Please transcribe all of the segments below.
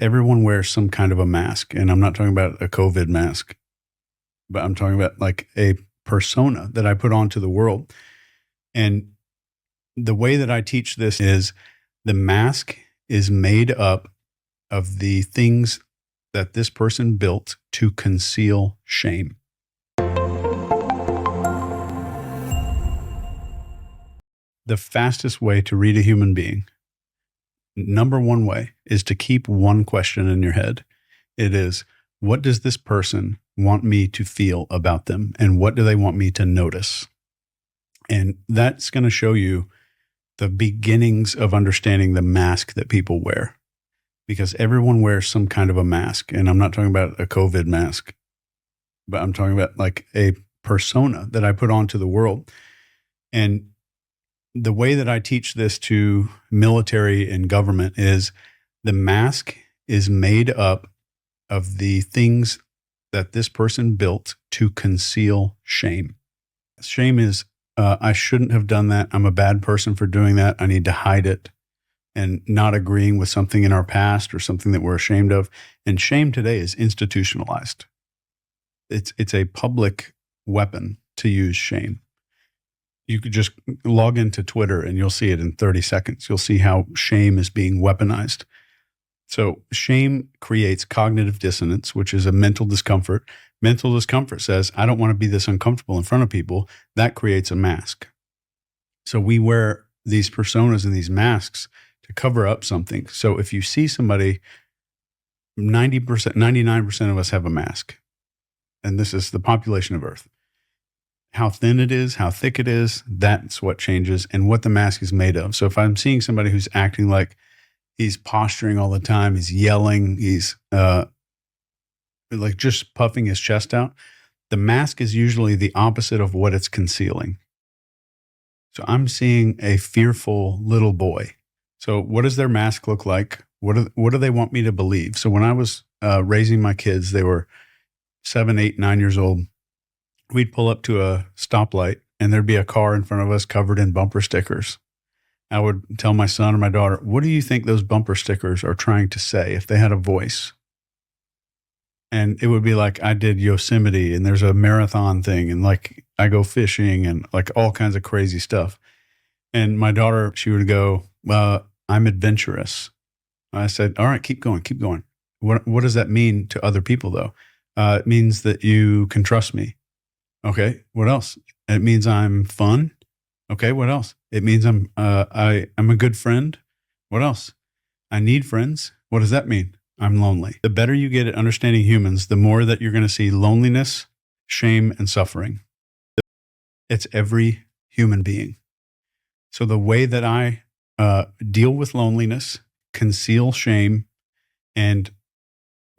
everyone wears some kind of a mask. And I'm not talking about a COVID mask, but I'm talking about like a persona that I put onto the world. And the way that I teach this is the mask is made up of the things that this person built to conceal shame. The fastest way to read a human being, number one way, is to keep one question in your head. It is, what does this person want me to feel about them? And what do they want me to notice? And that's going to show you the beginnings of understanding the mask that people wear. Because everyone wears some kind of a mask. And I'm not talking about a COVID mask, but I'm talking about like a persona that I put onto the world. And the way that I teach this to military and government is the mask is made up of the things that this person built to conceal shame. Shame is, I shouldn't have done that. I'm a bad person for doing that. I need to hide it, and not agreeing with something in our past or something that we're ashamed of. And shame today is institutionalized. It's a public weapon to use shame. You could just log into Twitter and you'll see it in 30 seconds. You'll see how shame is being weaponized. So shame creates cognitive dissonance, which is a mental discomfort. Mental discomfort says, I don't want to be this uncomfortable in front of people. That creates a mask. So we wear these personas and these masks to cover up something. So if you see somebody, 90%, 99% of us have a mask. And this is the population of Earth. How thin it is, how thick it is, that's what changes and what the mask is made of. So if I'm seeing somebody who's acting like he's posturing all the time, he's yelling, he's like just puffing his chest out, the mask is usually the opposite of what it's concealing. So I'm seeing a fearful little boy. So what does their mask look like? What do they want me to believe? So when I was raising my kids, they were 7, 8, 9 years old. We'd pull up to a stoplight and there'd be a car in front of us covered in bumper stickers. I would tell my son or my daughter, what do you think those bumper stickers are trying to say if they had a voice? And it would be like, I did Yosemite and there's a marathon thing and like I go fishing and like all kinds of crazy stuff. And my daughter, she would go, I'm adventurous. I said, all right, keep going, keep going. What does that mean to other people though? It means that you can trust me. Okay, what else? It means I'm fun. Okay, what else? It means I'm a good friend. What else? I need friends. What does that mean? I'm lonely. The better you get at understanding humans, the more that you're going to see loneliness, shame, and suffering. It's every human being. So the way that I deal with loneliness, conceal shame, and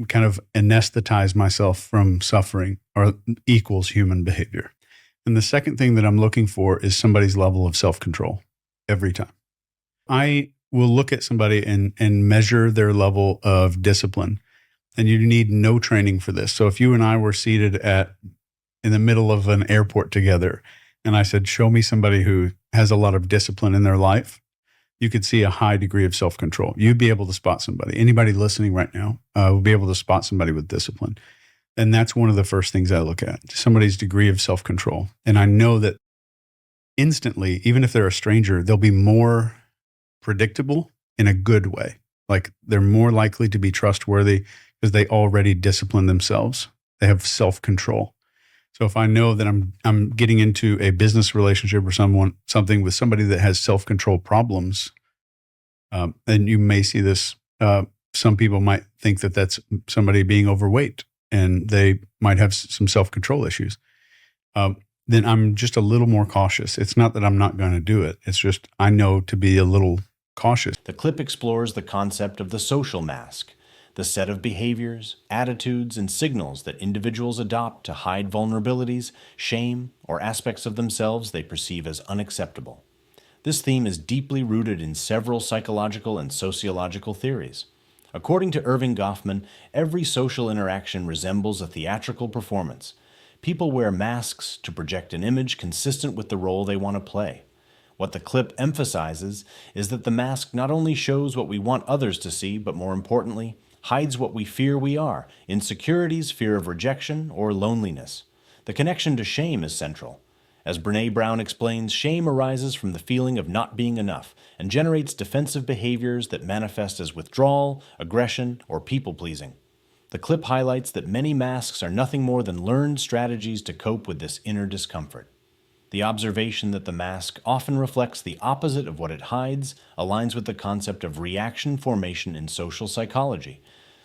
kind of anesthetize myself from suffering or equals human behavior. And the second thing that I'm looking for is somebody's level of self-control every time. I will look at somebody and measure their level of discipline. And you need no training for this. So if you and I were seated in the middle of an airport together, and I said, show me somebody who has a lot of discipline in their life, you could see a high degree of self-control. You'd be able to spot somebody. Anybody listening right now will be able to spot somebody with discipline. And that's one of the first things I look at, somebody's degree of self-control. And I know that instantly, even if they're a stranger, they'll be more predictable in a good way. Like they're more likely to be trustworthy because they already discipline themselves. They have self-control. So if I know that I'm getting into a business relationship or something with somebody that has self-control problems, and you may see this, some people might think that that's somebody being overweight and they might have some self-control issues. Then I'm just a little more cautious. It's not that I'm not going to do it. It's just I know to be a little cautious. The clip explores the concept of the social mask, the set of behaviors, attitudes, and signals that individuals adopt to hide vulnerabilities, shame, or aspects of themselves they perceive as unacceptable. This theme is deeply rooted in several psychological and sociological theories. According to Erving Goffman, every social interaction resembles a theatrical performance. People wear masks to project an image consistent with the role they want to play. What the clip emphasizes is that the mask not only shows what we want others to see, but more importantly, hides what we fear we are, insecurities, fear of rejection, or loneliness. The connection to shame is central. As Brené Brown explains, shame arises from the feeling of not being enough and generates defensive behaviors that manifest as withdrawal, aggression, or people-pleasing. The clip highlights that many masks are nothing more than learned strategies to cope with this inner discomfort. The observation that the mask often reflects the opposite of what it hides aligns with the concept of reaction formation in social psychology.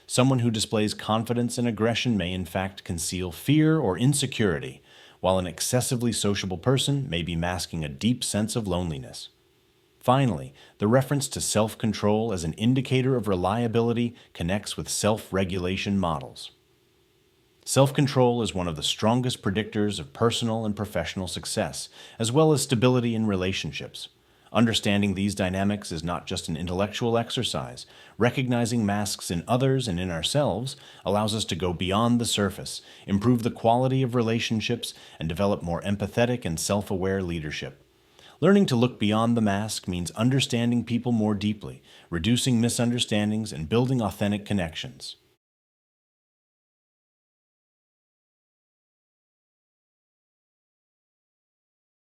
Someone who displays confidence and aggression may in fact conceal fear or insecurity, while an excessively sociable person may be masking a deep sense of loneliness. Finally, the reference to self-control as an indicator of reliability connects with self-regulation models. Self-control is one of the strongest predictors of personal and professional success, as well as stability in relationships. Understanding these dynamics is not just an intellectual exercise. Recognizing masks in others and in ourselves allows us to go beyond the surface, improve the quality of relationships, and develop more empathetic and self-aware leadership. Learning to look beyond the mask means understanding people more deeply, reducing misunderstandings, and building authentic connections.